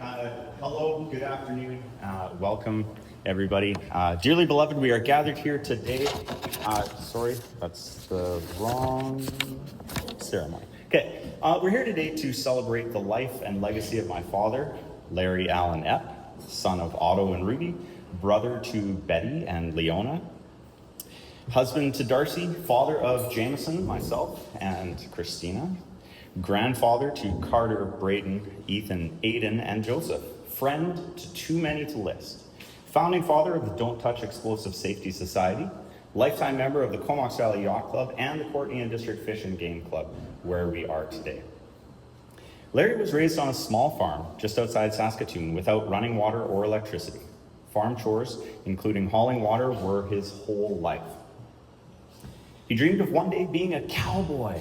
Hello, good afternoon. Welcome, everybody. Dearly beloved, we are gathered here today. Sorry, that's the wrong ceremony. Okay, we're here today to celebrate the life and legacy of my father, Larry Allen Epp, son of Otto and Ruby, brother to Betty and Leona, husband to Darcy, father of Jameson, myself, and Christina, grandfather to Carter, Braden, Ethan, Aiden, and Joseph, friend to too many to list, founding father of the Don't Touch Explosive Safety Society, lifetime member of the Comox Valley Yacht Club and the Courtney and District Fish and Game Club, where we are today. Larry was raised on a small farm just outside Saskatoon without running water or electricity. Farm chores, including hauling water, were his whole life. He dreamed of one day being a cowboy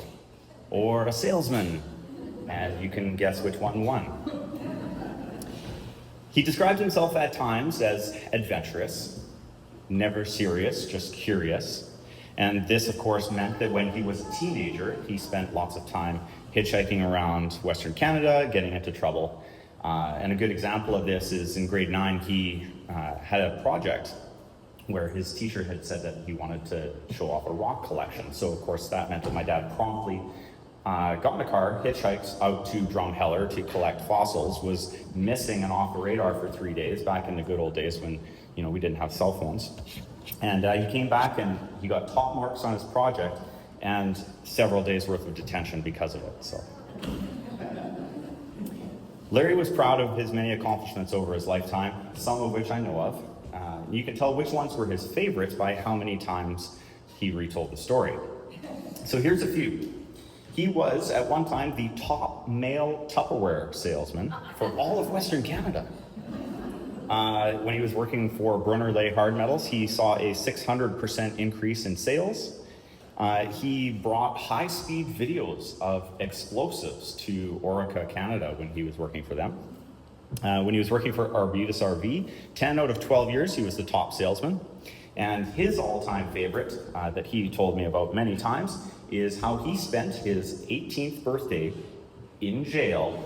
or a salesman, and you can guess which one won. He described himself at times as adventurous, never serious, just curious. And this, of course, meant that when he was a teenager, he spent lots of time hitchhiking around Western Canada, getting into trouble. And a good example of this is in grade 9, he had a project where his teacher had said that he wanted to show off a rock collection. So, of course, that meant that my dad promptly got in a car, hitchhiked out to Drumheller to collect fossils, was missing and off the radar for 3 days, back in the good old days when we didn't have cell phones. And he came back and he got top marks on his project and several days worth of detention because of it. So, Larry was proud of his many accomplishments over his lifetime, some of which I know of. You can tell which ones were his favorites by how many times he retold the story. So here's a few. He was, at one time, the top male Tupperware salesman for all of Western Canada. When he was working for Brunner Lay Hard Metals, he saw a 600% increase in sales. He brought high-speed videos of explosives to Orica, Canada, when he was working for them. When he was working for Arbutus RV, 10 out of 12 years, he was the top salesman. And his all-time favorite, that he told me about many times, is how he spent his 18th birthday in jail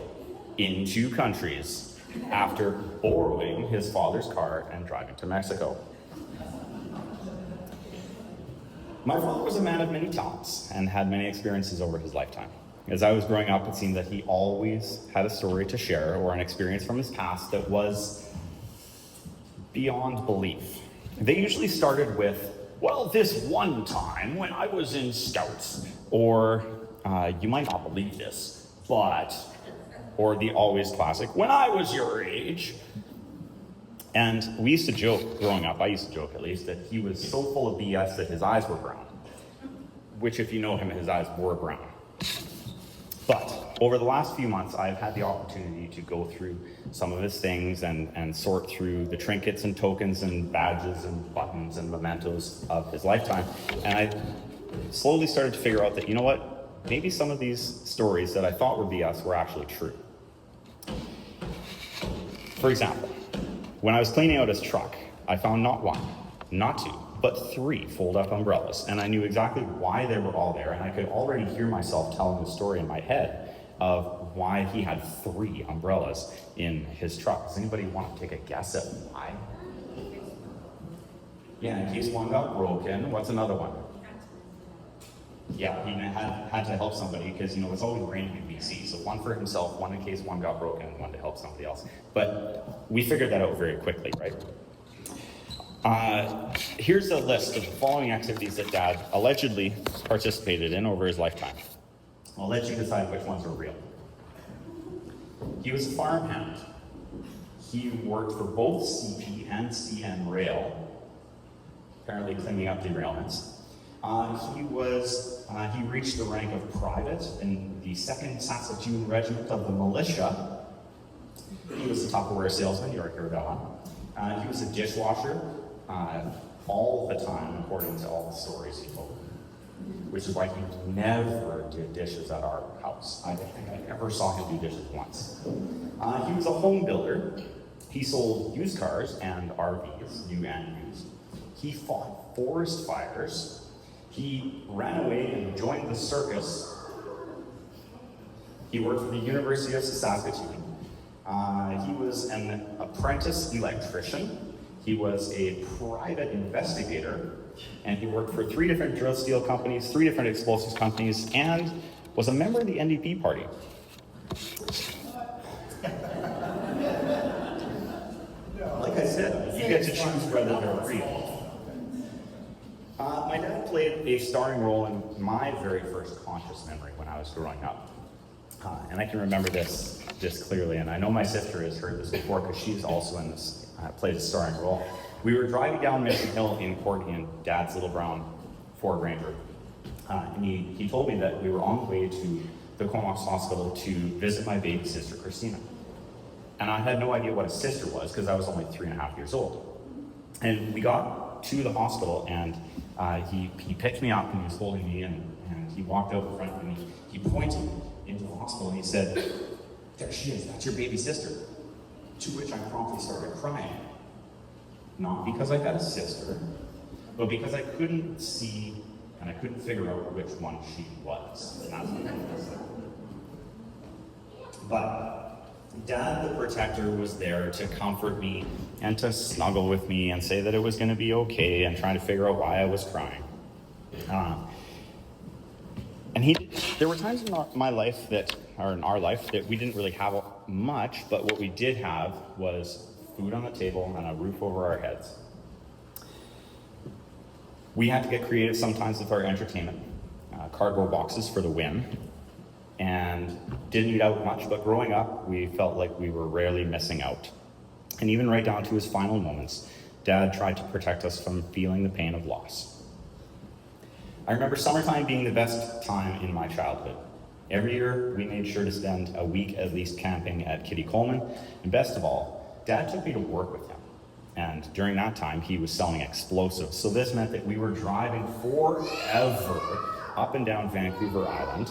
in 2 countries after borrowing his father's car and driving to Mexico. My father was a man of many talents and had many experiences over his lifetime. As I was growing up, it seemed that he always had a story to share or an experience from his past that was beyond belief. They usually started with, well, this one time when I was in Scouts, or you might not believe this, but, or the always classic, when I was your age. And we used to joke, growing up, I used to joke at least, that he was so full of BS that his eyes were brown. Which, if you know him, his eyes were brown. But over the last few months, I've had the opportunity to go through some of his things and sort through the trinkets and tokens and badges and buttons and mementos of his lifetime. And I slowly started to figure out that, you know what, maybe some of these stories that I thought were BS were actually true. For example, when I was cleaning out his truck, I found not 1, not 2, but 3 fold-up umbrellas, and I knew exactly why they were all there, and I could already hear myself telling the story in my head of why he had 3 umbrellas in his truck. Does anybody want to take a guess at why? Yeah, in case one got broken. What's another one? Yeah, he had to help somebody because, it's always raining in BC, so 1 for himself, 1 in case one got broken, and 1 to help somebody else. But we figured that out very quickly, right? Here's a list of the following activities that Dad allegedly participated in over his lifetime. I'll let you decide which ones are real. He was a farmhand. He worked for both CP and CN Rail, apparently cleaning up derailments. He reached the rank of private in the 2nd Saskatoon Regiment of the Militia. He was a Tupperware salesman, you already heard that one. He was a dishwasher all the time, according to all the stories he told, which is why he never did dishes at our house. I don't think I ever saw him do dishes once. He was a home builder. He sold used cars and RVs, new and used. He fought forest fires. He ran away and joined the circus. He worked for the University of Saskatoon. He was was an apprentice electrician. He was a private investigator, and he worked for 3 different drill steel companies, 3 different explosives companies, and was a member of the NDP party. Like I said, you get to choose whether they're real. My dad played a starring role in my very first conscious memory when I was growing up. And I can remember this clearly, and I know my sister has heard this before because she's also in this, played a starring role. We were driving down Mission Hill in Courtney in Dad's little brown Ford Ranger. And he told me that we were on the way to the Comox Hospital to visit my baby sister, Christina. And I had no idea what a sister was because I was only 3.5 years old. And we got to the hospital, and he picked me up and he was holding me in, and he walked out in front of me. He pointed into the hospital and he said, "There she is, that's your baby sister." To which I promptly started crying. Not because I had a sister, but because I couldn't see and I couldn't figure out which one she was. And that's what I was. But Dad, the protector, was there to comfort me and to snuggle with me and say that it was going to be okay and trying to figure out why I was crying. There were times in my life in our life that we didn't really have much, but what we did have was food on the table and a roof over our heads. We had to get creative sometimes with our entertainment, cardboard boxes for the win, and didn't eat out much, but growing up, we felt like we were rarely missing out. And even right down to his final moments, Dad tried to protect us from feeling the pain of loss. I remember summertime being the best time in my childhood. Every year, we made sure to spend a week at least camping at Kitty Coleman, and best of all, Dad took me to work with him. And during that time, he was selling explosives. So this meant that we were driving forever up and down Vancouver Island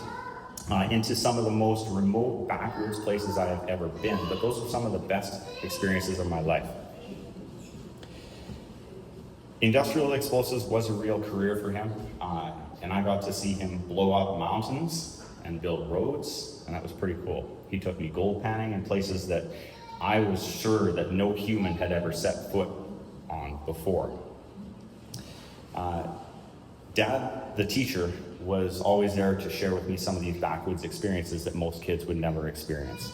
into some of the most remote, backwoods places I have ever been. But those were some of the best experiences of my life. Industrial explosives was a real career for him, and I got to see him blow up mountains and build roads, and that was pretty cool. He took me gold panning in places that I was sure that no human had ever set foot on before. Dad, the teacher, was always there to share with me some of these backwoods experiences that most kids would never experience.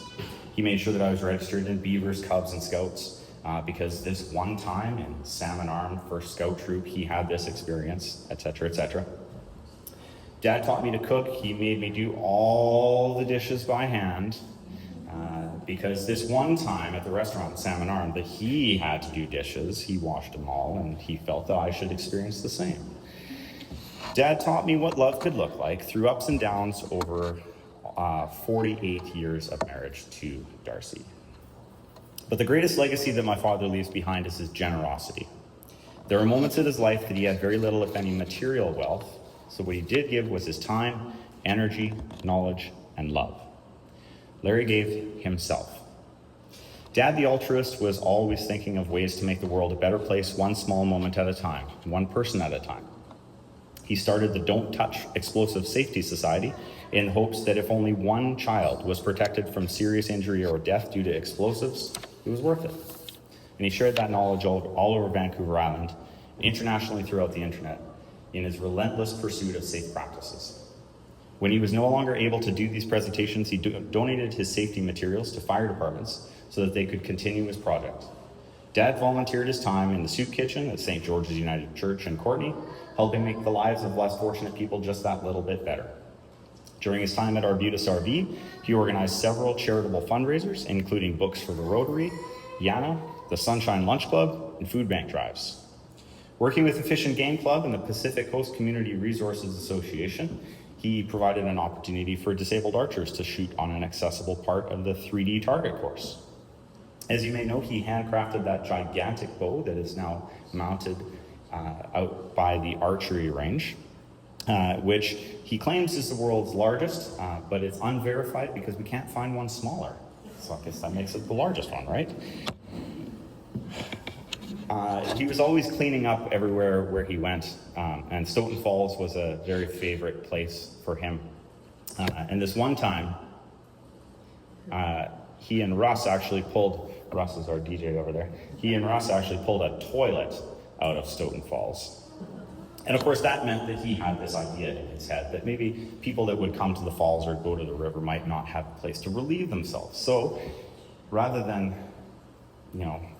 He made sure that I was registered in Beavers, Cubs, and Scouts, because this one time in Salmon Arm, first Scout troop, he had this experience, etc., etc. Dad taught me to cook. He made me do all the dishes by hand, because this one time at the restaurant in Salmon Arm that he had to do dishes, he washed them all, and he felt that I should experience the same. Dad taught me what love could look like through ups and downs over 48 years of marriage to Darcy. But the greatest legacy that my father leaves behind is his generosity. There are moments in his life that he had very little, if any, material wealth, so what he did give was his time, energy, knowledge, and love. Larry gave himself. Dad, the altruist, was always thinking of ways to make the world a better place, one small moment at a time, one person at a time. He started the Don't Touch Explosive Safety Society in hopes that if only one child was protected from serious injury or death due to explosives, it was worth it. And he shared that knowledge all over Vancouver Island, internationally throughout the internet, in his relentless pursuit of safe practices. When he was no longer able to do these presentations, he donated his safety materials to fire departments so that they could continue his project. Dad volunteered his time in the soup kitchen at St. George's United Church in Courtney, helping make the lives of less fortunate people just that little bit better. During his time at Arbutus RV, he organized several charitable fundraisers, including Books for the Rotary, Yana, the Sunshine Lunch Club, and food bank drives. Working with the Fish and Game Club and the Pacific Coast Community Resources Association, he provided an opportunity for disabled archers to shoot on an accessible part of the 3D target course. As you may know, he handcrafted that gigantic bow that is now mounted out by the archery range, which he claims is the world's largest, but it's unverified because we can't find one smaller. So I guess that makes it the largest one, right? He was always cleaning up everywhere where he went, and Stoughton Falls was a very favorite place for him. And this one time, he and Russ actually pulled Russ is our DJ over there. He and Russ actually pulled a toilet out of Stoughton Falls. And of course that meant that he had this idea in his head that maybe people that would come to the falls or go to the river might not have a place to relieve themselves. So rather than,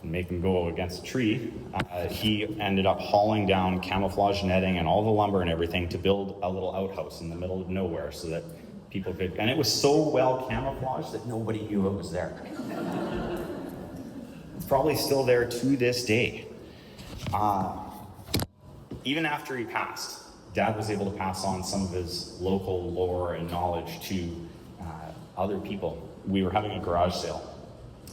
make them go against a tree, he ended up hauling down camouflage netting and all the lumber and everything to build a little outhouse in the middle of nowhere so that people could, and it was so well camouflaged that nobody knew it was there. It's probably still there to this day. Even after he passed, Dad was able to pass on some of his local lore and knowledge to other people. We were having a garage sale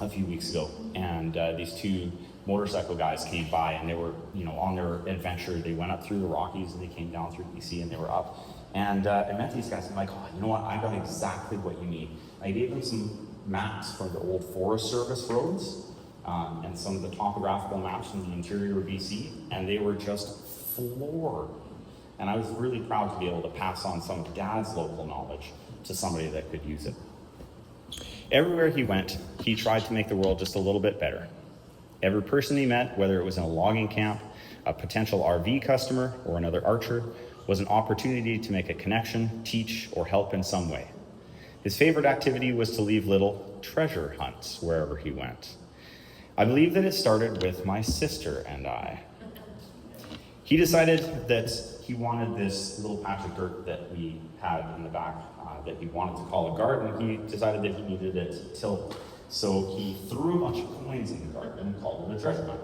a few weeks ago, and these two motorcycle guys came by, and they were, on their adventure. They went up through the Rockies, and they came down through BC, and they were up. And I met these guys, and I'm like, oh, you know what? I got exactly what you need. I gave them some maps for the old Forest Service roads, and some of the topographical maps from the interior of BC, and they were just floored. And I was really proud to be able to pass on some of Dad's local knowledge to somebody that could use it. Everywhere he went, he tried to make the world just a little bit better. Every person he met, whether it was in a logging camp, a potential RV customer, or another archer, was an opportunity to make a connection, teach, or help in some way. His favorite activity was to leave little treasure hunts wherever he went. I believe that it started with my sister and I. He decided that he wanted this little patch of dirt that we had in the back that he wanted to call a garden. He decided that he needed it tilled. So he threw a bunch of coins in the garden and called it a treasure hunt.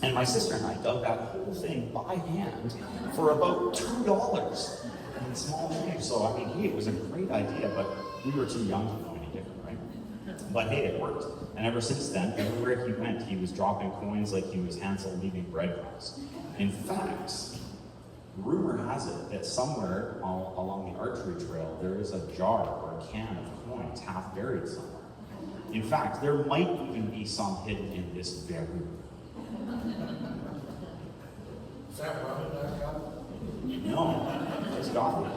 And my sister and I dug that whole thing by hand for about $2 in small things. So, hey, it was a great idea, but we were too young to know any different, right? But hey, it worked. And ever since then, everywhere he went, he was dropping coins like he was Hansel leaving breadcrumbs. In fact, rumor has it that somewhere along the archery trail, there is a jar or a can of coins half buried somewhere. In fact, there might even be some hidden in this very room. Is that right? No, it's coffee.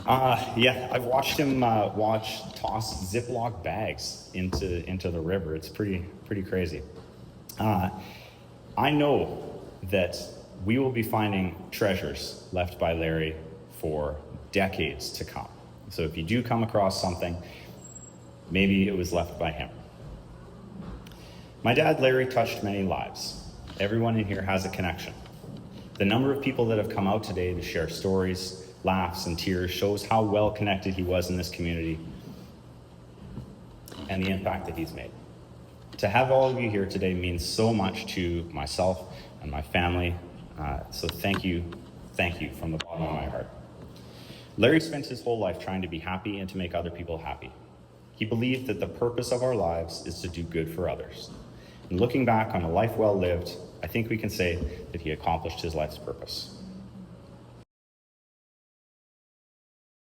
I've watched him toss Ziploc bags into the river. It's pretty crazy. I know that we will be finding treasures left by Larry for decades to come. So if you do come across something, maybe it was left by him. My dad, Larry, touched many lives. Everyone in here has a connection. The number of people that have come out today to share stories, laughs, and tears shows how well connected he was in this community and the impact that he's made. To have all of you here today means so much to myself and my family, so thank you from the bottom of my heart. Larry spent his whole life trying to be happy and to make other people happy. He believed that the purpose of our lives is to do good for others. And looking back on a life well lived, I think we can say that he accomplished his life's purpose.